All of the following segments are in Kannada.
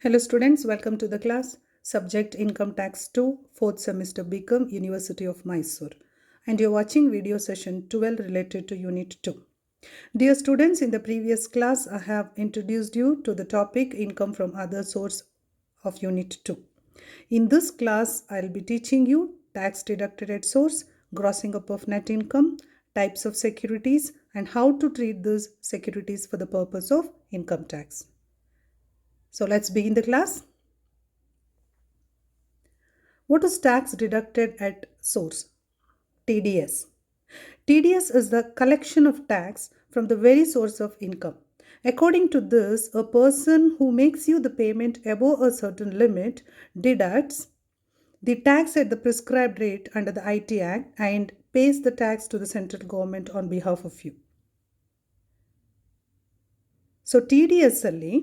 Hello students, welcome to the class. Subject Income Tax 2, 4th semester BCom, University of Mysore. And you're watching video session 12 related to Unit 2. Dear students, in the previous class, I have introduced you to the topic Income from Other Source of Unit 2. In this class, I'll be teaching you tax deducted at source, grossing up of net income, types of securities, and how to treat these securities for the purpose of income tax. So let's begin the class. What is tax deducted at source? TDS. TDS is the collection of tax from the very source of income. According to this, a person who makes you the payment above a certain limit deducts the tax at the prescribed rate under the IT Act and pays the tax to the central government on behalf of you. So TDS ಅಲ್ಲಿ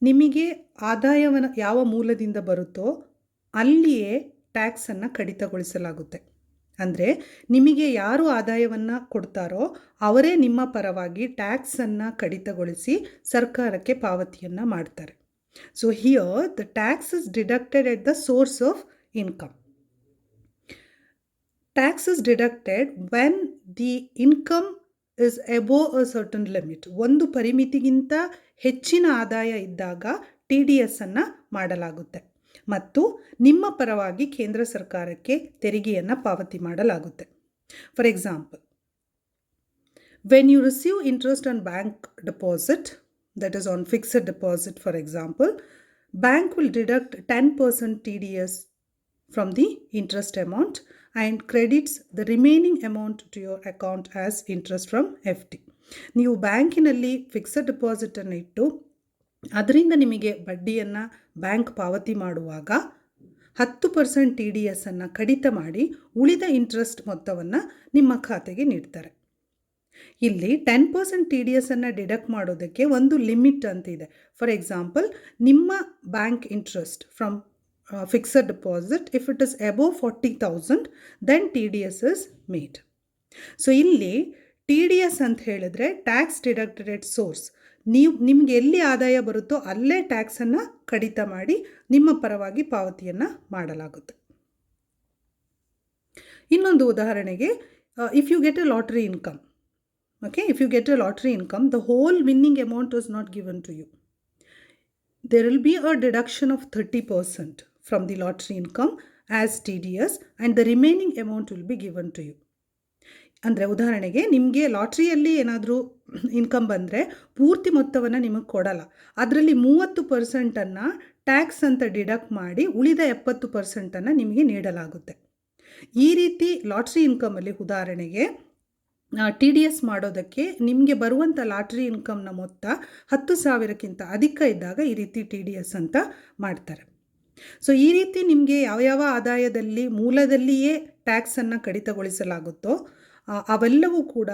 ನಿಮಗೆ ಆದಾಯವನ್ನು ಯಾವ ಮೂಲದಿಂದ ಬರುತ್ತೋ ಅಲ್ಲಿಯೇ ಟ್ಯಾಕ್ಸನ್ನು ಕಡಿತಗೊಳಿಸಲಾಗುತ್ತೆ. ಅಂದರೆ ನಿಮಗೆ ಯಾರು ಆದಾಯವನ್ನು ಕೊಡ್ತಾರೋ ಅವರೇ ನಿಮ್ಮ ಪರವಾಗಿ ಟ್ಯಾಕ್ಸನ್ನು ಕಡಿತಗೊಳಿಸಿ ಸರ್ಕಾರಕ್ಕೆ ಪಾವತಿಯನ್ನು ಮಾಡ್ತಾರೆ. So here the tax is deducted at the source of income. Tax is deducted when the income is above a certain limit. ಒಂದು ಪರಿಮಿತಿಗಿಂತ ಹೆಚ್ಚಿನ ಆದಾಯ ಇದ್ದಾಗ TDS ಅನ್ನು ಮಾಡಲಾಗುತ್ತೆ ಮತ್ತು ನಿಮ್ಮ ಪರವಾಗಿ ಕೇಂದ್ರ ಸರ್ಕಾರಕ್ಕೆ ತೆರಿಗೆಯನ್ನು ಪಾವತಿ ಮಾಡಲಾಗುತ್ತೆ. For example, when you receive interest on bank deposit, that is on fixed deposit for example, bank will deduct 10% TDS from the interest amount and credits the remaining amount to your account as interest from FD. ನೀವು ಬ್ಯಾಂಕಿನಲ್ಲಿ ಫಿಕ್ಸಡ್ ಡೆಪಾಸಿಟನ್ನು ಇಟ್ಟು ಅದರಿಂದ ನಿಮಗೆ ಬಡ್ಡಿಯನ್ನು ಬ್ಯಾಂಕ್ ಪಾವತಿ ಮಾಡುವಾಗ 10% TDS ಅನ್ನು ಕಡಿತ ಮಾಡಿ ಉಳಿದ ಇಂಟ್ರೆಸ್ಟ್ ಮೊತ್ತವನ್ನು ನಿಮ್ಮ ಖಾತೆಗೆ ನೀಡ್ತಾರೆ. ಇಲ್ಲಿ 10% TDS ಅನ್ನು ಡಿಡಕ್ಟ್ ಮಾಡೋದಕ್ಕೆ ಒಂದು ಲಿಮಿಟ್ ಅಂತ ಇದೆ. ಫಾರ್ ಎಕ್ಸಾಂಪಲ್, ನಿಮ್ಮ bank interest from fixed deposit, if it is above 40,000, then TDS is made. So ಇಲ್ಲಿ TDS ಅಂತ ಹೇಳಿದ್ರೆ ಟ್ಯಾಕ್ಸ್ ಡಿಡಕ್ಟೆಡ್ ಎಟ್ ಸೋರ್ಸ್. ನಿಮಗೆ ಎಲ್ಲಿ ಆದಾಯ ಬರುತ್ತೋ ಅಲ್ಲೇ ಟ್ಯಾಕ್ಸನ್ನು ಕಡಿತ ಮಾಡಿ ನಿಮ್ಮ ಪರವಾಗಿ ಪಾವತಿಯನ್ನು ಮಾಡಲಾಗುತ್ತೆ. ಇನ್ನೊಂದು ಉದಾಹರಣೆಗೆ, if you get a lottery income, okay, if you get a lottery income, the whole winning amount is not given to you. There will be a deduction of 30% from the lottery income as TDS and the remaining amount will be given to you. ಅಂದರೆ ಉದಾಹರಣೆಗೆ, ನಿಮಗೆ ಲಾಟ್ರಿಯಲ್ಲಿ ಏನಾದರೂ ಇನ್ಕಮ್ ಬಂದರೆ ಪೂರ್ತಿ ಮೊತ್ತವನ್ನು ನಿಮಗೆ ಕೊಡಲ್ಲ. ಅದರಲ್ಲಿ 30%ಅನ್ನು ಟ್ಯಾಕ್ಸ್ ಅಂತ ಡಿಡಕ್ಟ್ ಮಾಡಿ ಉಳಿದ 70%ಅನ್ನು ನಿಮಗೆ ನೀಡಲಾಗುತ್ತೆ. ಈ ರೀತಿ ಲಾಟ್ರಿ ಇನ್ಕಮಲ್ಲಿ ಉದಾಹರಣೆಗೆ TDS ಮಾಡೋದಕ್ಕೆ ನಿಮಗೆ ಬರುವಂಥ ಲಾಟ್ರಿ ಇನ್ಕಮ್ನ ಮೊತ್ತ 10,000ಕ್ಕಿಂತ ಅಧಿಕ ಇದ್ದಾಗ ಈ ರೀತಿ TDS ಅಂತ ಮಾಡ್ತಾರೆ. ಸೊ ಈ ರೀತಿ ನಿಮಗೆ ಯಾವ್ಯಾವ ಆದಾಯದಲ್ಲಿ ಮೂಲದಲ್ಲಿಯೇ ಟ್ಯಾಕ್ಸನ್ನು ಕಡಿತಗೊಳಿಸಲಾಗುತ್ತೋ ಅವೆಲ್ಲವೂ ಕೂಡ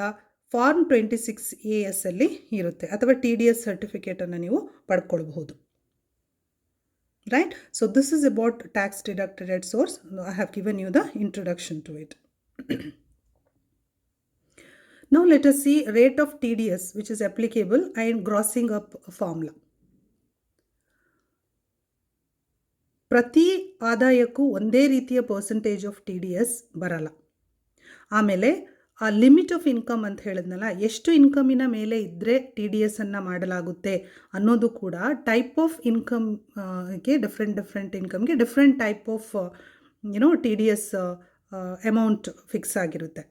ಫಾರ್ಮ್ 26AS ಅಲ್ಲಿ ಇರುತ್ತೆ, ಅಥವಾ TDS ಸರ್ಟಿಫಿಕೇಟನ್ನು ನೀವು ಪಡ್ಕೊಳ್ಬಹುದು. Right? So this is about tax deducted at source. I have given you the introduction to it. Now let us see rate of TDS which is applicable and grossing up formula. ಪ್ರತಿ ಆದಾಯಕ್ಕೂ ಒಂದೇ ರೀತಿಯ ಪರ್ಸೆಂಟೇಜ್ ಆಫ್ TDS ಬರಲ್ಲ. ಆಮೇಲೆ ಆ ಲಿಮಿಟ್ ಆಫ್ ಇನ್ಕಮ್ ಅಂತ ಹೇಳಿದ್ನಲ್ಲ, ಎಷ್ಟು ಇನ್ಕಮಿನ ಮೇಲೆ ಇದ್ದರೆ TDS ಅನ್ನು ಮಾಡಲಾಗುತ್ತೆ ಅನ್ನೋದು ಕೂಡ ಟೈಪ್ ಆಫ್ ಇನ್ಕಮ್ಗೆ ಡಿಫ್ರೆಂಟ್ ಇನ್ಕಮ್ಗೆ different type of TDS amount fix ಆಗಿರುತ್ತೆ.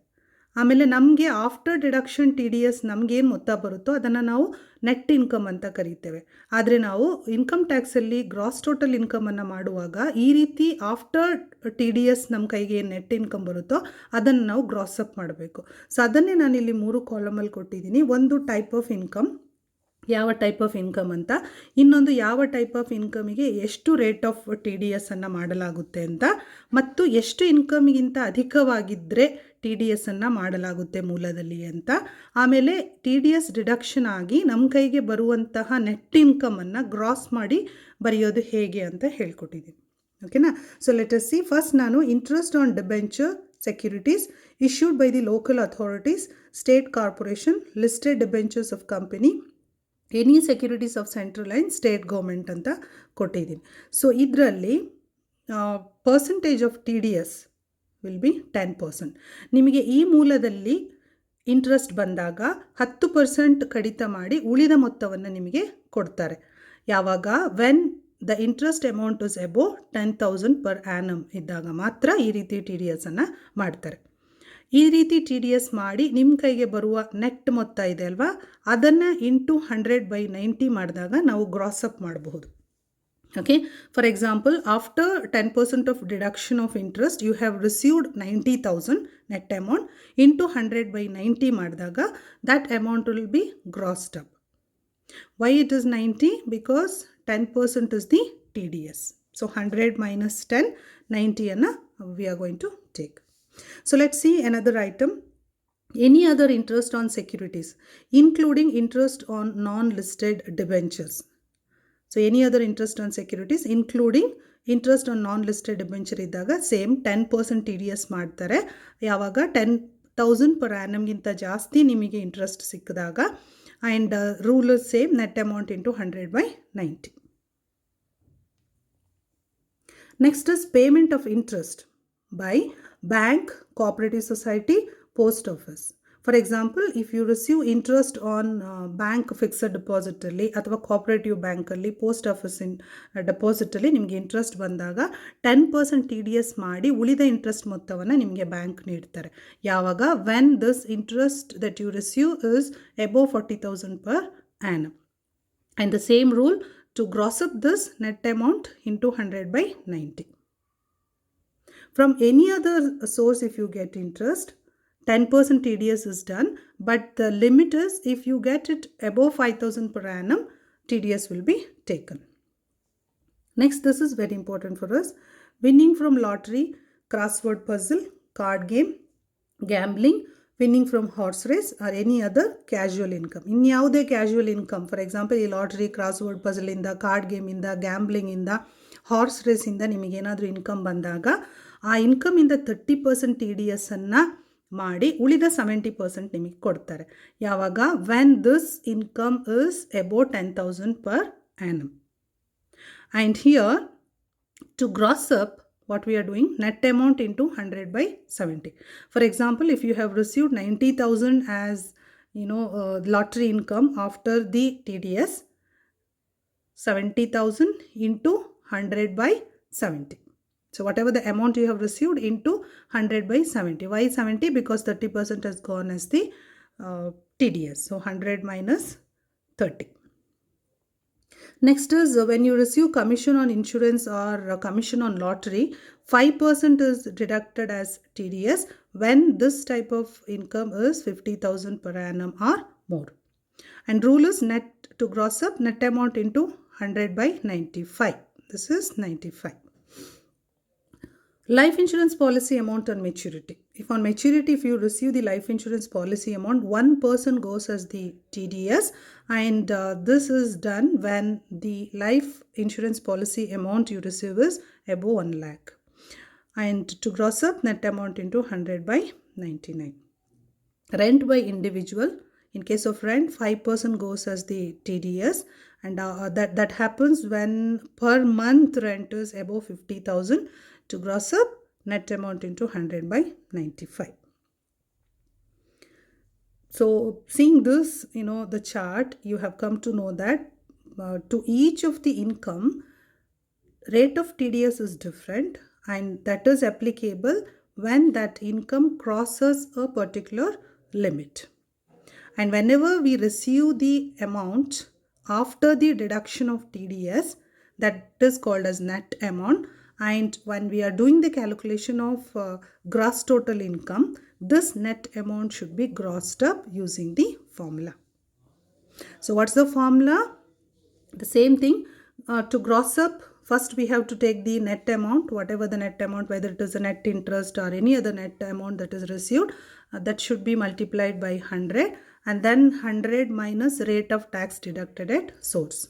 ಆಮೇಲೆ ನಮಗೆ ಆಫ್ಟರ್ ಡಿಡಕ್ಷನ್ TDS ನಮಗೇನು ಮೊತ್ತ ಬರುತ್ತೋ ಅದನ್ನು ನಾವು ನೆಟ್ ಇನ್ಕಮ್ ಅಂತ ಕರಿತೇವೆ. ಆದರೆ ನಾವು ಇನ್ಕಮ್ ಟ್ಯಾಕ್ಸಲ್ಲಿ ಗ್ರಾಸ್ ಟೋಟಲ್ ಇನ್ಕಮನ್ನು ಮಾಡುವಾಗ ಈ ರೀತಿ ಆಫ್ಟರ್ TDS ನಮ್ಮ ಕೈಗೆ ಏನು ನೆಟ್ ಇನ್ಕಮ್ ಬರುತ್ತೋ ಅದನ್ನು ನಾವು ಗ್ರಾಸ್ ಅಪ್ ಮಾಡಬೇಕು. ಸೊ ಅದನ್ನೇ ನಾನಿಲ್ಲಿ 3 ಕಾಲಮಲ್ಲಿ ಕೊಟ್ಟಿದ್ದೀನಿ. ಒಂದು ಟೈಪ್ ಆಫ್ ಇನ್ಕಮ್, ಯಾವ ಟೈಪ್ ಆಫ್ ಇನ್ಕಮ್ ಅಂತ, ಇನ್ನೊಂದು ಯಾವ ಟೈಪ್ ಆಫ್ ಇನ್ಕಮಿಗೆ ಎಷ್ಟು ರೇಟ್ ಆಫ್ TDS ಅನ್ನು ಮಾಡಲಾಗುತ್ತೆ ಅಂತ, ಮತ್ತು ಎಷ್ಟು ಇನ್ಕಮಿಗಿಂತ ಅಧಿಕವಾಗಿದ್ದರೆ TDS ಅನ್ನು ಮಾಡಲಾಗುತ್ತೆ ಮೂಲದಲ್ಲಿ ಅಂತ. ಆಮೇಲೆ TDS ಡಿಡಕ್ಷನ್ ಆಗಿ ನಮ್ಮ ಕೈಗೆ ಬರುವಂತಹ ನೆಟ್ ಇನ್ಕಮನ್ನು ಗ್ರಾಸ್ ಮಾಡಿ ಬರೆಯೋದು ಹೇಗೆ ಅಂತ ಹೇಳ್ಕೊಟ್ಟಿದ್ದೀನಿ. ಓಕೆನಾ? So let us see. First ನಾನು interest on debenture securities issued by the local authorities, state corporation, listed debentures of company, any securities of central and state government ಅಂತ ಕೊಟ್ಟಿದ್ದೀನಿ. ಸೊ ಇದರಲ್ಲಿ percentage of TDS will be 10%. ನಿಮಗೆ ಈ ಮೂಲದಲ್ಲಿ ಇಂಟ್ರೆಸ್ಟ್ ಬಂದಾಗ 10% ಕಡಿತ ಮಾಡಿ ಉಳಿದ ಮೊತ್ತವನ್ನು ನಿಮಗೆ ಕೊಡ್ತಾರೆ. ಯಾವಾಗ when the interest amount is above 10,000 per annum ಇದ್ದಾಗ ಮಾತ್ರ ಈ ರೀತಿ TDS ಅನ್ನು ಮಾಡ್ತಾರೆ. ಈ ರೀತಿ TDS ಮಾಡಿ ನಿಮ್ಮ ಕೈಗೆ ಬರುವ ನೆಟ್ ಮೊತ್ತ ಇದೆ ಅಲ್ವಾ, ಅದನ್ನು ಇಂಟು 100/90 ಮಾಡಿದಾಗ ನಾವು ಗ್ರಾಸ್ ಅಪ್ ಮಾಡಬಹುದು. Okay, for example, after 10% of deduction of interest, you have received 90,000 net amount into 100/90 ಮಾಡಿದಾಗ that amount will be grossed up. Why it is 90? Because 10% is the TDS. So 100 minus 10, 90 anna we are going to take. So let's see another item. Any other interest on securities, including interest on non-listed debentures. So any other interest on securities, including interest on non-listed debenture ಇದ್ದಾಗ ಸೇಮ್ 10% TDS ಮಾಡ್ತಾರೆ. ಯಾವಾಗ 10,000 per annum ಗಿಂತ ಜಾಸ್ತಿ ನಿಮಗೆ ಇಂಟ್ರೆಸ್ಟ್ ಸಿಕ್ಕಿದಾಗ, and rule same, net amount into 100/90. Next is payment of interest by bank, cooperative society, post office. For example, if you receive interest on bank fixed deposit ಅಲ್ಲಿ ಅಥವಾ cooperative bank ಅಲ್ಲಿ post office ಡೆಪಾಸಿಟ್ ಅಲ್ಲಿ ನಿಮಗೆ ಇಂಟ್ರೆಸ್ಟ್ ಬಂದಾಗ 10% TDS ಮಾಡಿ ಉಳಿದ ಇಂಟ್ರೆಸ್ಟ್ ಮೊತ್ತವನ್ನು ನಿಮಗೆ ಬ್ಯಾಂಕ್ ನೀಡ್ತಾರೆ. ಯಾವಾಗ when this interest that you receive is above 40,000 per annum. And the same rule to gross up this net amount into 100/90. From any other source, if you get interest, 10% TDS is done, but the limit is if you get it above 5,000 per annum, TDS will be taken. Next, this is very important for us. Winning from lottery, crossword puzzle, card game, gambling, winning from horse race or any other casual income. In ಯಾವುದೇ casual income, for example, ಈ ಲಾಟ್ರಿ, ಕ್ರಾಸ್ವರ್ಡ್ ಪಜಲ್ ಇಂದ, ಕಾರ್ಡ್ ಗೇಮ್ ಇಂದ, ಗ್ಯಾಂಬ್ಲಿಂಗ್ ಇಂದ, ಹಾರ್ಸ್ ರೇಸ್ ಇಂದ ನಿಮಗೇನಾದರೂ ಇನ್ಕಮ್ ಬಂದಾಗ ಆ ಇನ್ಕಮಿಂದ 30% TDS ಅನ್ನು ಮಾಡಿ ಉಳಿದ 70% ನಿಮಗೆ ಕೊಡ್ತಾರೆ. ಯಾವಾಗ when this income is above 10,000 per annum. And here to gross up, what we are doing, net amount into 100/70. For example, if you have received 90,000 as lottery income after the TDS, 70,000 into 100/70. So whatever the amount you have received into 100/70. Why 70? Because 30% has gone as the TDS. So 100 minus 30. Next is when you receive commission on insurance or commission on lottery, 5% is deducted as TDS when this type of income is 50,000 per annum or more. And rule is net to gross up, net amount into 100/95. This is 95. Life insurance policy amount on maturity. If on maturity, if you receive the life insurance policy amount, 1% goes as the TDS, and this is done when the life insurance policy amount you receive is above 1 lakh. And to gross up, net amount into 100/99. Rent by individual. In case of rent, 5% goes as the TDS, and that happens when per month rent is above 50,000. To gross up, net amount into 100/95. So seeing this, the chart, you have come to know that to each of the income, rate of TDS is different, and that is applicable when that income crosses a particular limit. And whenever we receive the amount after the deduction of TDS, that is called as net amount. And when we are doing the calculation of gross total income, this net amount should be grossed up using the formula. So what's the formula? The same thing. To gross up, first we have to take the net amount, whatever the net amount, whether it is a net interest or any other net amount that is received, that should be multiplied by 100, and then 100 minus rate of tax deducted at source.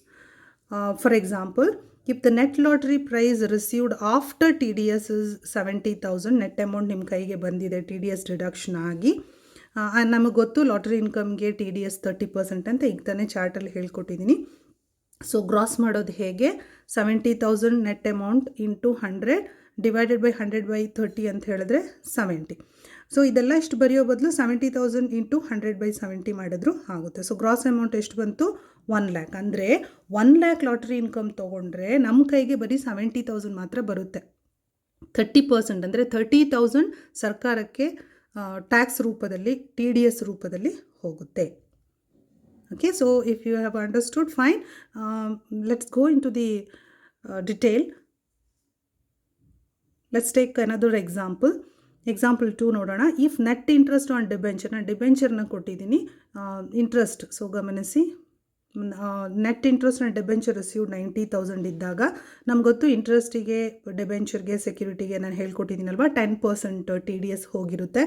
For example, if the net lottery prize received after TDS is 70,000, net amount ನಿಮ್ಮ ಕೈಗೆ ಬಂದಿದೆ TDS ಡಿಡಕ್ಷನ್ ಆಗಿ, ನಮಗೆ ಗೊತ್ತು ಲಾಟ್ರಿ ಇನ್ಕಮ್ಗೆ TDS 30% ಅಂತ ಈಗ ತಾನೇ ಚಾರ್ಟಲ್ಲಿ ಹೇಳ್ಕೊಟ್ಟಿದ್ದೀನಿ. ಸೊ ಗ್ರಾಸ್ ಮಾಡೋದು ಹೇಗೆ, 70,000 net amount into 100 divided by 100/30 ಅಂತ ಹೇಳಿದ್ರೆ 70. ಸೊ ಇದೆಲ್ಲ ಇಷ್ಟು ಬರೆಯೋ ಬದಲು 70,000 ಇಂಟು 100/70 ಮಾಡಿದ್ರು ಆಗುತ್ತೆ. ಸೊ ಗ್ರಾಸ್ ಅಮೌಂಟ್ ಎಷ್ಟು ಬಂತು, 1 lakh. ಅಂದರೆ 1 lakh ಲಾಟ್ರಿ ಇನ್ಕಮ್ ತೊಗೊಂಡ್ರೆ ನಮ್ಮ ಕೈಗೆ ಬರೀ 70,000 ಮಾತ್ರ ಬರುತ್ತೆ. 30% ಅಂದರೆ 30,000 ಸರ್ಕಾರಕ್ಕೆ ಟ್ಯಾಕ್ಸ್ ರೂಪದಲ್ಲಿ TDS ರೂಪದಲ್ಲಿ ಹೋಗುತ್ತೆ. Okay, so if you have understood, fine. Let's go into the detail. Let's take another example. Example 2 ನೋಡೋಣ. If net interest on debenture, ನಾನು ಡಿಬೆಂಚರ್ನ ಕೊಟ್ಟಿದ್ದೀನಿ, ಇಂಟ್ರೆಸ್ಟ್. ಸೊ ಗಮನಿಸಿ, net interest on debenture received 90,000 ಇದ್ದಾಗ ನಮ್ಗೆ ಗೊತ್ತು ಇಂಟ್ರೆಸ್ಟಿಗೆ, ಡಿಬೆಂಚರ್ಗೆ, ಸೆಕ್ಯೂರಿಟಿಗೆ ನಾನು ಹೇಳ್ಕೊಟ್ಟಿದ್ದೀನಲ್ವ 10% TDS ಹೋಗಿರುತ್ತೆ.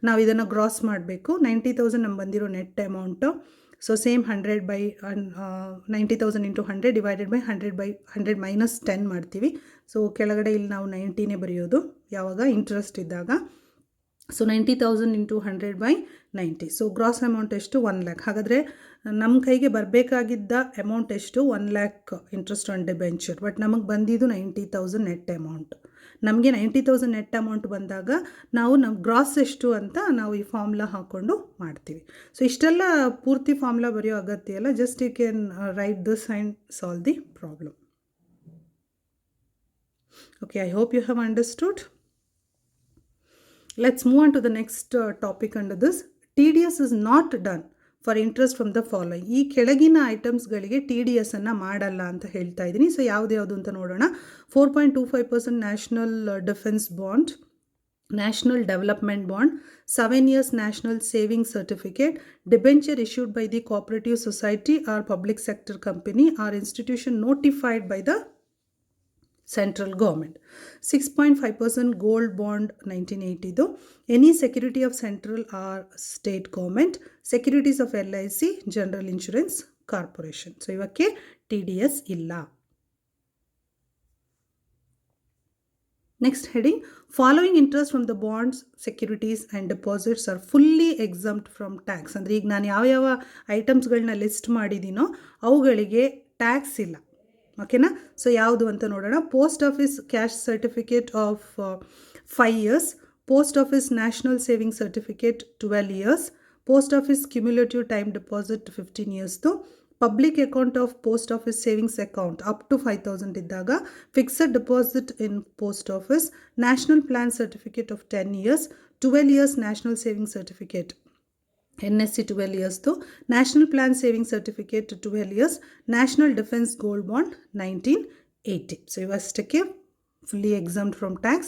ನಾವು ಇದನ್ನು ಗ್ರಾಸ್ ಮಾಡಬೇಕು. 90,000 ನಮ್ಗೆ ಬಂದಿರೋ net amount. So same 90,000 into 100 divided by 100 minus 10 ಮಾಡ್ತೀವಿ. ಸೊ ಕೆಳಗಡೆ ಇಲ್ಲಿ ನಾವು 90ನೇ ಬರೆಯೋದು ಯಾವಾಗ ಇಂಟ್ರೆಸ್ಟ್ ಇದ್ದಾಗ. So 90,000 into 100/90. So gross amount ಎಷ್ಟು, 1 lakh. ಹಾಗಾದರೆ ನಮ್ಮ ಕೈಗೆ ಬರಬೇಕಾಗಿದ್ದ ಅಮೌಂಟ್ ಎಷ್ಟು, 1 lakh interest on debenture. But ನಮಗೆ ಬಂದಿದ್ದು 90,000 ನೆಟ್ ಅಮೌಂಟ್. ನಮಗೆ 90,000 ನೆಟ್ ಅಮೌಂಟ್ ಬಂದಾಗ ನಮ್ಮ ಗ್ರಾಸ್ ಎಷ್ಟು ಅಂತ ನಾವು ಈ ಫಾರ್ಮುಲಾ ಹಾಕ್ಕೊಂಡು ಮಾಡ್ತೀವಿ. ಸೊ ಇಷ್ಟೆಲ್ಲ ಪೂರ್ತಿ ಫಾರ್ಮುಲಾ ಬರೆಯೋ ಅಗತ್ಯ ಇಲ್ಲ. Just you can write this and solve the problem. Okay, I hope you have understood. Let's move on to the next topic under this. TDS is not done for interest from the following. ಈ ಕೆಳಗಿನ ಐಟಮ್ಸ್ಗಳಿಗೆ TDS ಅನ್ನು ಮಾಡಲ್ಲ ಅಂತ ಹೇಳ್ತಾ ಇದ್ದೀನಿ. ಸೊ ಯಾವುದು ಅಂತ ನೋಡೋಣ. 4.25% national defence bond, national development bond, 7 years national saving certificate, debenture issued by the cooperative society or public sector company or institution notified by the central government. 6.5% gold bond 1980. Any security of central or state government, securities of LIC, General Insurance Corporation. So ಇವಕ್ಕೆ TDS ಇಲ್ಲ. Next heading, following interest from the bonds, securities and deposits are fully exempt from tax. ಅಂದರೆ ಈಗ ನಾನು ಯಾವ ಐಟಮ್ಸ್ಗಳನ್ನ ಲಿಸ್ಟ್ ಮಾಡಿದ್ದೀನೋ ಅವುಗಳಿಗೆ ಟ್ಯಾಕ್ಸ್ ಇಲ್ಲ. ಓಕೆನಾ. ಸೊ ಯಾವುದು ಅಂತ ನೋಡೋಣ. Post office cash certificate of 5 years, post office national saving certificate 12 years, post office cumulative time deposit 15 years, public account of post office savings account up to 5,000 ಇದ್ದಾಗ, fixed deposit in post office, national plan certificate of 10 years, 12 years national saving certificate NSC 12 years, national plan saving certificate 12 years, national defence gold bond 1980. So ಇವಷ್ಟಕ್ಕೆ fully exempt from tax.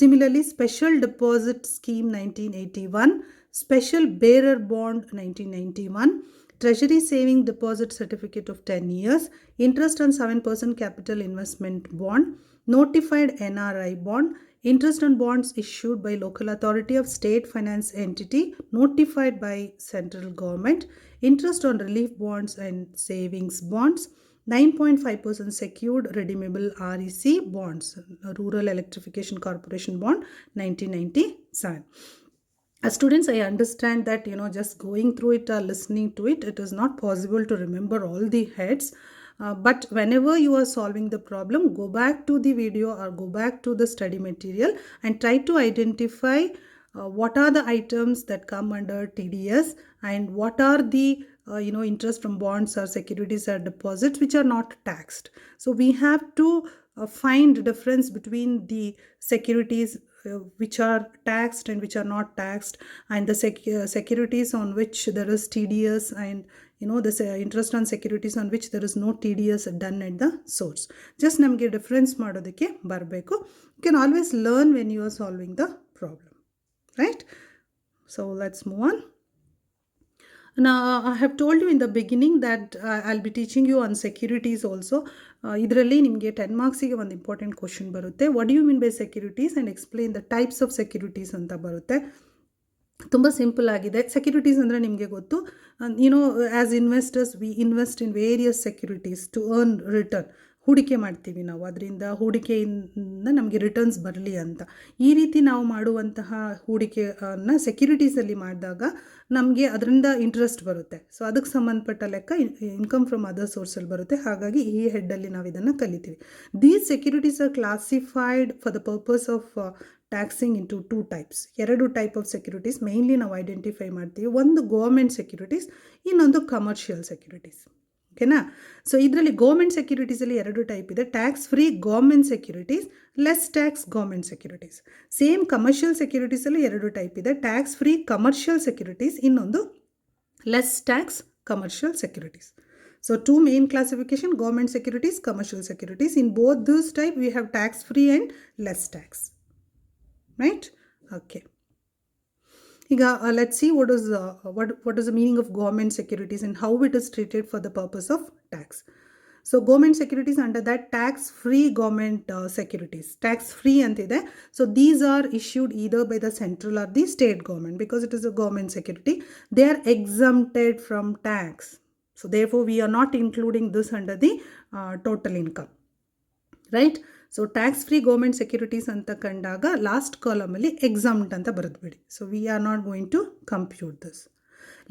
Similarly, special deposit scheme 1981, special bearer bond 1991, treasury saving deposit certificate of 10 years, interest on 7% capital investment bond, notified NRI bond, interest on bonds issued by local authority of state finance entity notified by central government, interest on relief bonds and savings bonds, 9.5% secured redeemable REC bonds, Rural Electrification Corporation bond 1997. As students, I understand that just going through it or listening to it, it is not possible to remember all the heads. But whenever you are solving the problem, go back to the video or go back to the study material and try to identify what are the items that come under TDS and what are the interest from bonds or securities or deposits which are not taxed. So we have to find difference between the securities which are taxed and which are not taxed, and the securities on which there is TDS, and the interest on securities on which there is no TDS done at the source. Just namge difference ಮಾಡೋದಕ್ಕೆ ಬರಬೇಕು. You can always learn when you are solving the problem, right? So let's move on. Now I have told you in the beginning that I'll be teaching you on securities also. ಇದರಲ್ಲಿ ನಿಮಗೆ 10 ಮಾರ್ಕ್ಸಿಗೆ ಒಂದು ಇಂಪಾರ್ಟೆಂಟ್ ಕ್ವಶನ್ ಬರುತ್ತೆ. What do you mean by securities and explain the types of securities ಅಂತ ಬರುತ್ತೆ. ತುಂಬ ಸಿಂಪಲ್ ಆಗಿದೆ. ಸೆಕ್ಯೂರಿಟೀಸ್ ಅಂದರೆ ನಿಮಗೆ ಗೊತ್ತು, as investors we invest in various securities to earn return. ಹೂಡಿಕೆ ಮಾಡ್ತೀವಿ ನಾವು, ಅದರಿಂದ ಹೂಡಿಕೆಯಿಂದ ನಮಗೆ ರಿಟರ್ನ್ಸ್ ಬರಲಿ ಅಂತ. ಈ ರೀತಿ ನಾವು ಮಾಡುವಂತಹ ಹೂಡಿಕೆಯನ್ನು ಸೆಕ್ಯುರಿಟೀಸಲ್ಲಿ ಮಾಡಿದಾಗ ನಮಗೆ ಅದರಿಂದ ಇಂಟ್ರೆಸ್ಟ್ ಬರುತ್ತೆ. ಸೊ ಅದಕ್ಕೆ ಸಂಬಂಧಪಟ್ಟ ಲೆಕ್ಕ ಇನ್ಕಮ್ ಫ್ರಮ್ ಅದರ್ ಸೋರ್ಸಲ್ಲಿ ಬರುತ್ತೆ. ಹಾಗಾಗಿ ಈ ಹೆಡ್ಡಲ್ಲಿ ನಾವು ಇದನ್ನು ಕಲಿತೀವಿ. These securities are classified for the purpose of taxing into 2 types. 2 type of securities mainly ನಾವು ಐಡೆಂಟಿಫೈ ಮಾಡ್ತೀವಿ. ಒಂದು ಗೌರ್ಮೆಂಟ್ ಸೆಕ್ಯುರಿಟೀಸ್, ಇನ್ನೊಂದು ಕಮರ್ಷಿಯಲ್ ಸೆಕ್ಯುರಿಟೀಸ್. ಓಕೆನಾ? ಸೊ ಇದರಲ್ಲಿ ಗೌರ್ಮೆಂಟ್ ಸೆಕ್ಯುರಿಟೀಸಲ್ಲಿ 2 ಟೈಪ್ ಇದೆ. Tax free government securities, less tax government securities. Same commercial ಸೆಕ್ಯುರಿಟೀಸಲ್ಲಿ 2 ಟೈಪ್ ಇದೆ. ಟ್ಯಾಕ್ಸ್ ಫ್ರೀ ಕಮರ್ಷಿಯಲ್ ಸೆಕ್ಯುರಿಟೀಸ್, ಇನ್ನೊಂದು less tax commercial securities. So 2 main classification: government securities, commercial securities. In both these type we have tax free and less tax, right? Okay. Let's see what is the meaning of government securities and how it is treated for the purpose of tax. So government securities, under that tax free government securities, tax free antide. So these are issued either by the central or the state government. Because it is a government security, they are exempted from tax. So therefore we are not including this under the total income, right? So tax free government securities anta kandaga last column alli exempt anta baradbidi. So we are not going to compute this.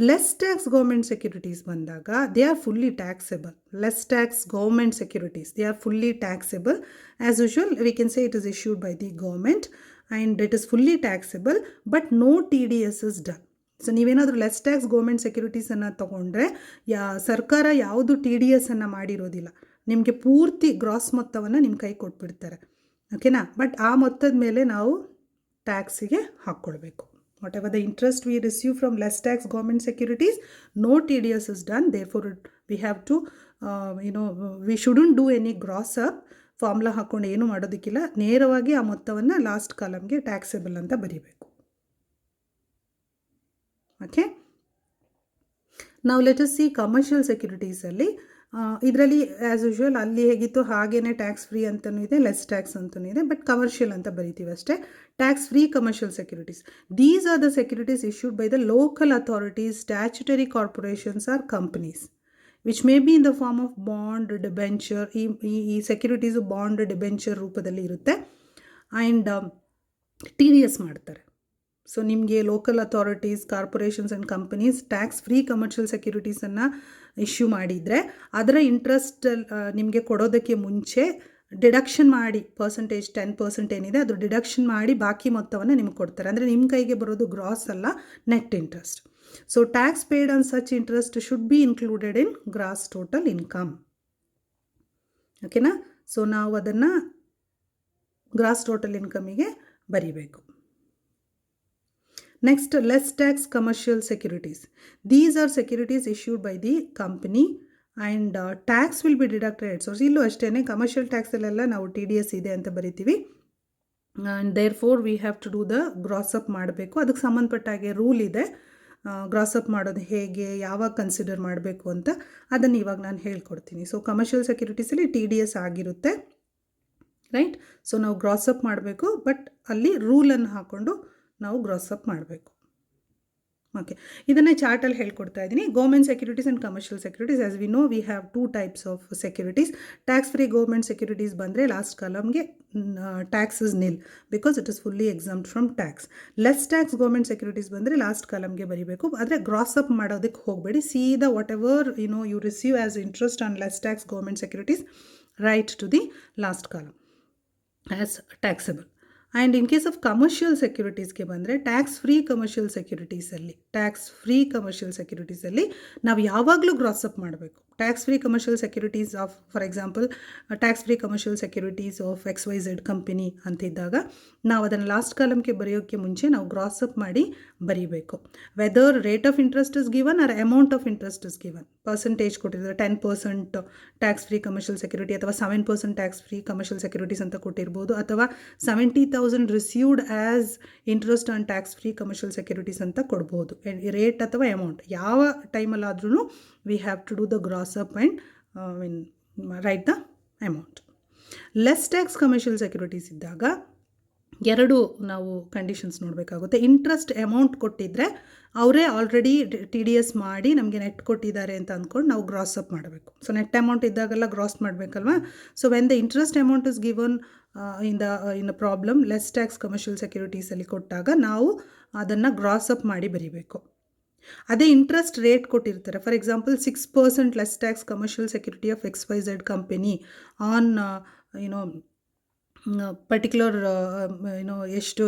Less tax government securities bandaga they are fully taxable. Less tax government securities, they are fully taxable. As usual we can say it is issued by the government and it is fully taxable, but no TDS is done. So ನೀವೇನಾದರೂ ಲೆಸ್ ಟ್ಯಾಕ್ಸ್ ಗೌರ್ಮೆಂಟ್ ಸೆಕ್ಯುರಿಟೀಸನ್ನು ತೊಗೊಂಡ್ರೆ ಸರ್ಕಾರ ಯಾವುದು TDS ಅನ್ನು ಮಾಡಿರೋದಿಲ್ಲ. ನಿಮಗೆ ಪೂರ್ತಿ ಗ್ರಾಸ್ ಮೊತ್ತವನ್ನು ನಿಮ್ಮ ಕೈ ಕೊಟ್ಬಿಡ್ತಾರೆ. ಓಕೆನಾ? ಬಟ್ ಆ ಮೊತ್ತದ ಮೇಲೆ ನಾವು ಟ್ಯಾಕ್ಸಿಗೆ ಹಾಕ್ಕೊಳ್ಬೇಕು. Whatever the interest we receive from less tax government securities, no TDS is done. Therefore we have to we shouldn't do any gross up. Formula ಹಾಕ್ಕೊಂಡು ಏನು ಮಾಡೋದಕ್ಕಿಲ್ಲ. ನೇರವಾಗಿ ಆ ಮೊತ್ತವನ್ನು ಲಾಸ್ಟ್ ಕಾಲಮ್ಗೆ ಟ್ಯಾಕ್ಸೇಬಲ್ ಅಂತ ಬರೀಬೇಕು. ಓಕೆ, ನಾವು ಲೆಟ್ ಅಸ್ ಸಿ ಕಮರ್ಷಿಯಲ್ ಸೆಕ್ಯುರಿಟೀಸಲ್ಲಿ. ಇದರಲ್ಲಿ ಆ್ಯಸ್ ಯೂಶುವಲ್ ಅಲ್ಲಿ ಹೇಗಿತ್ತು ಹಾಗೇ ಟ್ಯಾಕ್ಸ್ ಫ್ರೀ ಅಂತಲೂ ಇದೆ, ಲೆಸ್ ಟ್ಯಾಕ್ಸ್ ಅಂತಲೂ ಇದೆ, ಬಟ್ ಕಮರ್ಷಿಯಲ್ ಅಂತ ಬರಿತೀವಿ ಅಷ್ಟೇ. Tax free commercial securities, these are the securities issued by the local authorities, statutory corporations or companies, which may be in the form of bond, debenture. ಈ ಸೆಕ್ಯುರಿಟೀಸು ಬಾಂಡ್, ಡಿಬೆಂಚರ್ ರೂಪದಲ್ಲಿ ಇರುತ್ತೆ. ಆ್ಯಂಡ್ TDS ಮಾಡ್ತಾರೆ. ಸೊ ನಿಮಗೆ local authorities, corporations and companies tax free commercial ಸೆಕ್ಯುರಿಟೀಸನ್ನು ಇಶ್ಯೂ ಮಾಡಿದರೆ ಅದರ ಇಂಟ್ರೆಸ್ಟ್ ನಿಮಗೆ ಕೊಡೋದಕ್ಕೆ ಮುಂಚೆ ಡಿಡಕ್ಷನ್ ಮಾಡಿ ಪರ್ಸೆಂಟೇಜ್ 10% ಏನಿದೆ ಅದು ಡಿಡಕ್ಷನ್ ಮಾಡಿ ಬಾಕಿ ಮೊತ್ತವನ್ನು ನಿಮ್ಗೆ ಕೊಡ್ತಾರೆ. ಅಂದರೆ ನಿಮ್ಮ ಕೈಗೆ ಬರೋದು ಗ್ರಾಸ್ ಅಲ್ಲ, net interest. So tax paid on such interest should be included in gross total income. ಓಕೆನಾ? ಸೊ ನಾವು ಅದನ್ನು ಗ್ರಾಸ್ ಟೋಟಲ್ ಇನ್ಕಮಿಗೆ ಬರೀಬೇಕು. Next, less tax commercial securities. These are securities issued by the company and tax will be deducted. So ಇಲ್ಲೂ ಅಷ್ಟೇ, ಕಮರ್ಷಿಯಲ್ ಟ್ಯಾಕ್ಸಲ್ಲೆಲ್ಲ ನಾವು TDS ಇದೆ ಅಂತ ಬರಿತೀವಿ. And therefore we have to do the gross up ಮಾಡಬೇಕು. ಅದಕ್ಕೆ ಸಂಬಂಧಪಟ್ಟ ಹಾಗೆ ರೂಲ್ ಇದೆ. ಗ್ರಾಸ್ ಅಪ್ ಮಾಡೋದು ಹೇಗೆ, ಯಾವಾಗ ಕನ್ಸಿಡರ್ ಮಾಡಬೇಕು ಅಂತ ಅದನ್ನು ಇವಾಗ ನಾನು ಹೇಳ್ಕೊಡ್ತೀನಿ. ಸೊ ಕಮರ್ಷಿಯಲ್ ಸೆಕ್ಯುರಿಟೀಸಲ್ಲಿ TDS ಆಗಿರುತ್ತೆ, ರೈಟ್? ಸೊ ನಾವು ಗ್ರಾಸ್ ಅಪ್ ಮಾಡಬೇಕು, ಬಟ್ ಅಲ್ಲಿ ರೂಲನ್ನು ಹಾಕ್ಕೊಂಡು ನಾವು ಗ್ರಾಸ್ ಅಪ್ ಮಾಡಬೇಕು. ಓಕೆ, ಇದನ್ನೇ ಚಾರ್ಟಲ್ಲಿ ಹೇಳ್ಕೊಡ್ತಾ ಇದ್ದೀನಿ. Government securities and commercial securities, as we know we have 2 types of securities. Tax free government securities ಬಂದರೆ ಲಾಸ್ಟ್ ಕಾಲಮ್ಗೆ tax is nil because it is fully exempt from tax. Less tax government securities ಬಂದರೆ ಲಾಸ್ಟ್ ಕಾಲಮ್ಗೆ ಬರೀಬೇಕು. ಆದರೆ ಗ್ರಾಸ್ ಅಪ್ ಮಾಡೋದಕ್ಕೆ ಹೋಗಬೇಡಿ. ಸೀದಾ whatever you receive as interest on less tax government securities write to the last column as taxable. And in case of commercial ಸೆಕ್ಯುರಿಟೀಸ್ಗೆ ಬಂದರೆ ಟ್ಯಾಕ್ಸ್ ಫ್ರೀ ಕಮರ್ಷಿಯಲ್ ಸೆಕ್ಯುರಿಟೀಸಲ್ಲಿ ನಾವು ಯಾವಾಗಲೂ ಗ್ರಾಸ್ ಅಪ್ ಮಾಡಬೇಕು. Tax free commercial securities of, for example tax free commercial securities of XYZ company ಅಂತಿದ್ದಾಗ ನಾವು ಅದನ್ನು ಲಾಸ್ಟ್ ಕಾಲಮ್ಗೆ ಬರೆಯೋಕ್ಕೆ ಮುಂಚೆ ನಾವು ಗ್ರಾಸ್ ಅಪ್ ಮಾಡಿ ಬರೀಬೇಕು. Whether rate of interest is given or amount of interest is given. Percentage ಕೊಟ್ಟಿರ್ತಾರೆ, 10% ಟ್ಯಾಕ್ಸ್ ಫ್ರೀ ಕಮರ್ಷಿಯಲ್ ಸೆಕ್ಯುರಿಟಿ ಅಥವಾ 7% ಟ್ಯಾಕ್ಸ್ ಫ್ರೀ ಕಮರ್ಷಿಯಲ್ ಸೆಕ್ಯುರಿಟೀಸ್ ಅಂತ ಕೊಟ್ಟಿರ್ಬೋದು, ಅಥವಾ 70,000 received as interest on tax free commercial securities ಅಂತ ಕೊಡ್ಬೋದು. ರೇಟ್ ಅಥವಾ ಅಮೌಂಟ್ ಯಾವ ಟೈಮಲ್ಲಾದ್ರೂ we have to do the gross up and write the amount. Less tax commercial securities ಇದ್ದಾಗ ಎರಡು ನಾವು ಕಂಡೀಷನ್ಸ್ ನೋಡಬೇಕಾಗುತ್ತೆ. ಇಂಟ್ರೆಸ್ಟ್ ಅಮೌಂಟ್ ಕೊಟ್ಟಿದ್ದರೆ ಅವರೇ ಆಲ್ರೆಡಿ TDS ಮಾಡಿ ನಮಗೆ ನೆಟ್ ಕೊಟ್ಟಿದ್ದಾರೆ ಅಂತ ಅಂದ್ಕೊಂಡು ನಾವು ಗ್ರಾಸ್ ಅಪ್ ಮಾಡಬೇಕು. ಸೊ ನೆಟ್ ಅಮೌಂಟ್ ಇದ್ದಾಗೆಲ್ಲ ಗ್ರಾಸ್ ಮಾಡಬೇಕಲ್ವಾ. So when the interest amount is given in problem less tax commercial ಸೆಕ್ಯೂರಿಟೀಸಲ್ಲಿ ಕೊಟ್ಟಾಗ ನಾವು ಅದನ್ನು ಗ್ರಾಸ್ ಅಪ್ ಮಾಡಿ ಬರೀಬೇಕು. ಅದೇ ಇಂಟ್ರೆಸ್ಟ್ ರೇಟ್ ಕೊಟ್ಟಿರ್ತಾರೆ, for example 6% less tax commercial security of XYZ company on particular ಎಷ್ಟು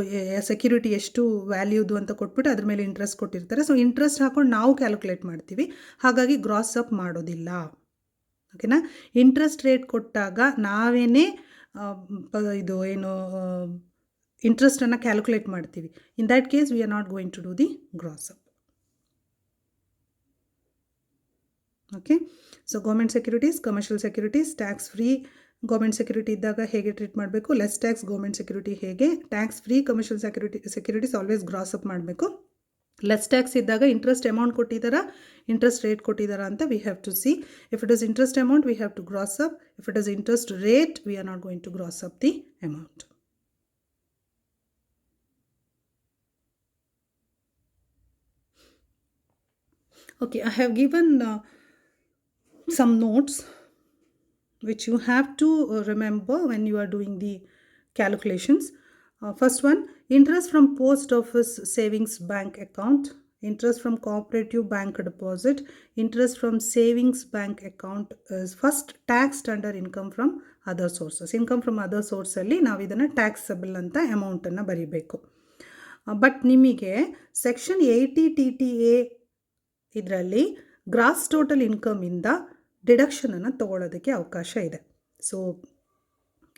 ಸೆಕ್ಯೂರಿಟಿ ಎಷ್ಟು ವ್ಯಾಲ್ಯೂದು ಅಂತ ಕೊಟ್ಬಿಟ್ಟು ಅದ್ರ ಮೇಲೆ ಇಂಟ್ರೆಸ್ಟ್ ಕೊಟ್ಟಿರ್ತಾರೆ. ಸೊ ಇಂಟ್ರೆಸ್ಟ್ ಹಾಕೊಂಡು ನಾವು ಕ್ಯಾಲ್ಕುಲೇಟ್ ಮಾಡ್ತೀವಿ, ಹಾಗಾಗಿ ಗ್ರಾಸ್ ಅಪ್ ಮಾಡೋದಿಲ್ಲ. ಓಕೆನಾ. ಇಂಟ್ರೆಸ್ಟ್ ರೇಟ್ ಕೊಟ್ಟಾಗ ನಾವೇನೇ ಇದು ಇಂಟ್ರೆಸ್ಟನ್ನು ಕ್ಯಾಲ್ಕುಲೇಟ್ ಮಾಡ್ತೀವಿ. In that case we are not going to do the gross up. Okay. So government securities, commercial securities, tax free government security ಇದ್ದಾಗ ಹೇಗೆ ಟ್ರೀಟ್ ಮಾಡಬೇಕು, ಲೆಸ್ ಟ್ಯಾಕ್ಸ್ ಗೌರ್ಮೆಂಟ್ ಸೆಕ್ಯೂರಿಟಿ ಹೇಗೆ, tax free commercial securities always gross up ಮಾಡಬೇಕು. ಲೆಸ್ ಟ್ಯಾಕ್ಸ್ ಇದ್ದಾಗ ಇಂಟ್ರೆಸ್ಟ್ ಅಮೌಂಟ್ ಕೊಟ್ಟಿದ್ದಾರಾ, ಇಂಟ್ರೆಸ್ಟ್ ರೇಟ್ ಕೊಟ್ಟಿದ್ದಾರಾ ಅಂತ we have to see. If it is interest amount we have to gross up. If it is interest rate we are not going to gross up the amount. Okay, I have given some notes which you have to remember when you are doing the calculations. First one, interest from post office savings bank account, interest from cooperative bank deposit, interest from savings bank account is first taxed under income from other sources. Income from other source ಅಲ್ಲಿ ನಾವು ಇದನ್ನು ಟ್ಯಾಕ್ಸಬಲ್ ಅಂತ ಅಮೌಂಟನ್ನು ಬರೀಬೇಕು. ಬಟ್ ನಿಮಗೆ ಸೆಕ್ಷನ್ 80 TTA ಇದರಲ್ಲಿ ಗ್ರಾಸ್ ಟೋಟಲ್ ಇನ್ಕಮಿಂದ ಡಿಡಕ್ಷನನ್ನು ತಗೊಳ್ಳೋದಕ್ಕೆ ಅವಕಾಶ ಇದೆ. So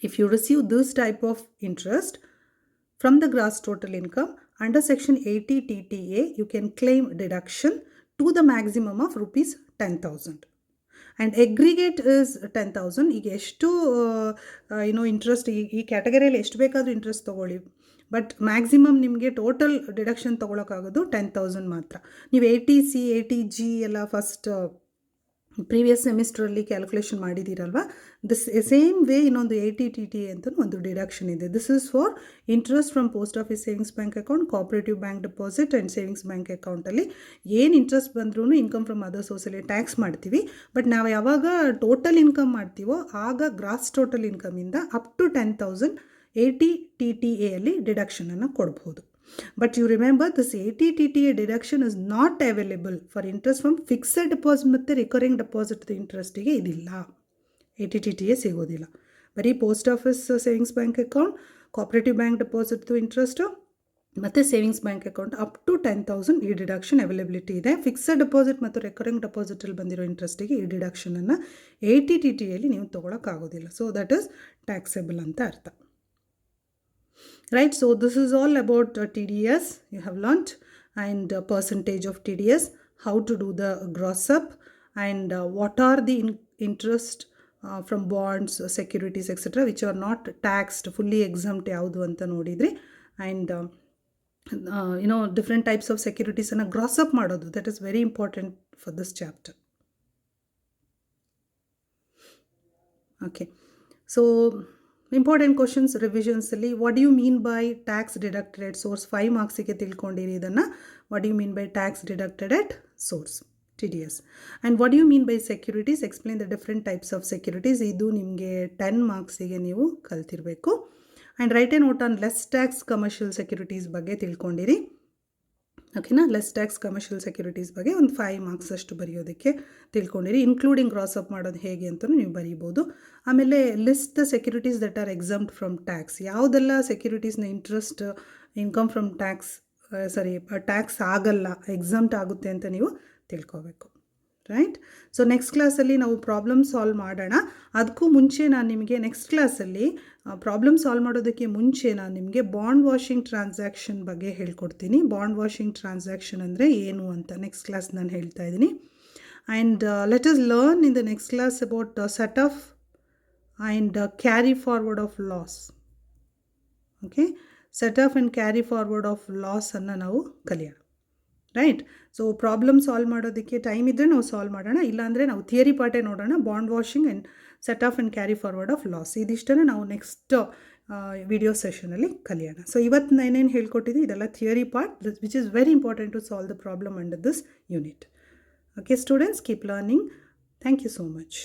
if you receive this type of interest from the gross total income under section 80 TTA you can claim deduction to the maximum of ₹10,000 and aggregate is 10,000. ಈಗ ಎಷ್ಟು ಇಂಟ್ರೆಸ್ಟ್ ಈ ಕ್ಯಾಟಗರಿಯಲ್ಲಿ ಎಷ್ಟು ಬೇಕಾದರೂ ಇಂಟ್ರೆಸ್ಟ್ ತೊಗೊಳ್ಳಿ, ಬಟ್ ಮ್ಯಾಕ್ಸಿಮಮ್ ನಿಮಗೆ ಟೋಟಲ್ ಡಿಡಕ್ಷನ್ ತೊಗೊಳಕ್ಕಾಗೋದು 10,000 ಮಾತ್ರ. ನೀವು 80C 80G ಎಲ್ಲ ಫಸ್ಟ್ ಪ್ರೀವಿಯಸ್ ಸೆಮಿಸ್ಟ್ರಲ್ಲಿ ಕ್ಯಾಲ್ಕುಲೇಷನ್ ಮಾಡಿದ್ದೀರಲ್ವ, ದಿಸ್ ಸೇಮ್ ವೇ ಇನ್ನೊಂದು 80 TTA ಅಂತ ಒಂದು ಡಿಡಕ್ಷನ್ ಇದೆ. This is for interest from post office savings bank account, cooperative bank deposit and savings bank ಅಕೌಂಟಲ್ಲಿ ಏನು ಇಂಟ್ರೆಸ್ಟ್ ಬಂದ್ರೂ ಇನ್ಕಮ್ ಫ್ರಮ್ ಅದರ್ ಸೋರ್ಸಲ್ಲಿ ಟ್ಯಾಕ್ಸ್ ಮಾಡ್ತೀವಿ. ಬಟ್ ನಾವು ಯಾವಾಗ ಟೋಟಲ್ ಇನ್ಕಮ್ ಮಾಡ್ತೀವೋ ಆಗ ಗ್ರಾಸ್ ಟೋಟಲ್ ಇನ್ಕಮಿಂದ ಅಪ್ ಟು 10,000 80 TTA ಅಲ್ಲಿ ಡಿಡಕ್ಷನನ್ನು ಕೊಡ್ಬೋದು. But you remember this 80 TTA deduction is not available for interest from fixed deposit ಮತ್ತು ರಿಕರಿಂಗ್ ಡೆಪಾಸಿಟ್ ಇಂಟ್ರೆಸ್ಟಿಗೆ ಇದಿಲ್ಲ. 80 TTA ಸಿಗೋದಿಲ್ಲ. ಬರೀ post office savings bank account, cooperative bank ಡೆಪಾಸಿಟ್ದು ಇಂಟ್ರೆಸ್ಟು ಮತ್ತು savings bank account up to 10,000 ಈ ಡಿಡಕ್ಷನ್ ಅವೈಲಬಿಲಿಟಿ ಇದೆ. ಫಿಕ್ಸೆಡ್ ಡೆಪಾಸಿಟ್ ಮತ್ತು ರೆಕರಿಂಗ್ ಡೆಪಾಸಿಟಲ್ಲಿ ಬಂದಿರೋ ಇಂಟ್ರೆಸ್ಟಿಗೆ ಈ ಡಿಡಕ್ಷನನ್ನು 80 TTAಯಲ್ಲಿ ನೀವು ತೊಗೊಳಕ್ಕಾಗೋದಿಲ್ಲ. ಸೊ ದಟ್ ಈಸ್ ಟ್ಯಾಕ್ಸೇಬಲ್ ಅಂತ ಅರ್ಥ. Right, so this is all about TDS you have learnt, and percentage of TDS, how to do the gross up, and what are the interest from bonds, securities, etc. which are not taxed, fully exempt ಯಾವುದು ಅಂತ ನೋಡಿದ್ರಿ. and different types of securities ಅನ್ನು gross up ಮಾಡೋದು, that is very important for this chapter. Okay, so important questions ರಿವಿಷನ್ಸಲ್ಲಿ what you mean by tax deducted at source 5 ಮಾರ್ಕ್ಸಿಗೆ ತಿಳ್ಕೊಂಡಿರಿ ಇದನ್ನು. What you mean by tax deducted at source TDS, and what you mean by securities, explain the different types of securities. ಇದು ನಿಮಗೆ 10 ಮಾರ್ಕ್ಸಿಗೆ ನೀವು ಕಲ್ತಿರಬೇಕು. And write a note on less tax commercial securities ಬಗ್ಗೆ ತಿಳ್ಕೊಂಡಿರಿ. ಓಕೆನಾ. ಲೆಸ್ ಟ್ಯಾಕ್ಸ್ ಕಮರ್ಷಿಯಲ್ ಸೆಕ್ಯೂರಿಟೀಸ್ ಬಗ್ಗೆ ಒಂದು 5 ಮಾರ್ಕ್ಸ್ ಅಷ್ಟು ಬರೆಯೋದಕ್ಕೆ ತಿಳ್ಕೊಂಡಿರಿ. ಇನ್ಕ್ಲೂಡಿಂಗ್ ಗ್ರಾಸ್ ಅಪ್ ಮಾಡೋದು ಹೇಗೆ ಅಂತಲೂ ನೀವು ಬರೀಬೋದು. ಆಮೇಲೆ list the securities that are exempt from tax. ಯಾವುದೆಲ್ಲ ಸೆಕ್ಯೂರಿಟೀಸ್ನ ಇಂಟ್ರೆಸ್ಟ್ ಇನ್ಕಮ್ ಫ್ರಮ್ ಟ್ಯಾಕ್ಸ್ ಆಗಲ್ಲ, ಎಕ್ಸಮ್ಟ್ ಆಗುತ್ತೆ ಅಂತ ನೀವು ತಿಳ್ಕೋಬೇಕು. ರೈಟ್. ಸೊ ನೆಕ್ಸ್ಟ್ ಕ್ಲಾಸಲ್ಲಿ ನಾವು ಪ್ರಾಬ್ಲಮ್ ಸಾಲ್ವ್ ಮಾಡೋಣ. ಅದಕ್ಕೂ ಮುಂಚೆ ನಾನು ನಿಮಗೆ ನೆಕ್ಸ್ಟ್ ಕ್ಲಾಸಲ್ಲಿ ಪ್ರಾಬ್ಲಮ್ ಸಾಲ್ವ್ ಮಾಡೋದಕ್ಕೆ ಮುಂಚೆ ನಾನು ನಿಮಗೆ ಬಾಂಡ್ ವಾಷಿಂಗ್ ಟ್ರಾನ್ಸಾಕ್ಷನ್ ಬಗ್ಗೆ ಹೇಳ್ಕೊಡ್ತೀನಿ. ಬಾಂಡ್ ವಾಷಿಂಗ್ ಟ್ರಾನ್ಸಾಕ್ಷನ್ ಅಂದರೆ ಏನು ಅಂತ ನೆಕ್ಸ್ಟ್ ಕ್ಲಾಸ್ ನಾನು ಹೇಳ್ತಾ ಇದ್ದೀನಿ. And let us learn in the next class about set off and carry forward of loss. Okay, set off and carry forward of ಲಾಸನ್ನು ನಾವು ಕಲಿಯೋಣ. ರೈಟ್. ಸೊ ಪ್ರಾಬ್ಲಮ್ ಸಾಲ್ವ್ ಮಾಡೋದಕ್ಕೆ ಟೈಮ್ ಇದ್ದರೆ ನಾವು ಸಾಲ್ವ್ ಮಾಡೋಣ, ಇಲ್ಲಾಂದರೆ ನಾವು ಥಿಯರಿ ಪಾರ್ಟೇ ನೋಡೋಣ. Bond washing and set off and carry forward of loss ಇದಿಷ್ಟನ್ನು ನಾವು ನೆಕ್ಸ್ಟ್ ವಿಡಿಯೋ ಸೆಷನಲ್ಲಿ ಕಲಿಯೋಣ. ಸೊ ಇವತ್ತು ನಾನೇನು ಹೇಳ್ಕೊಟ್ಟಿದ್ದೆ ಇದೆಲ್ಲ theory part which is very important to solve the problem under this unit. Okay students, keep learning. Thank you so much.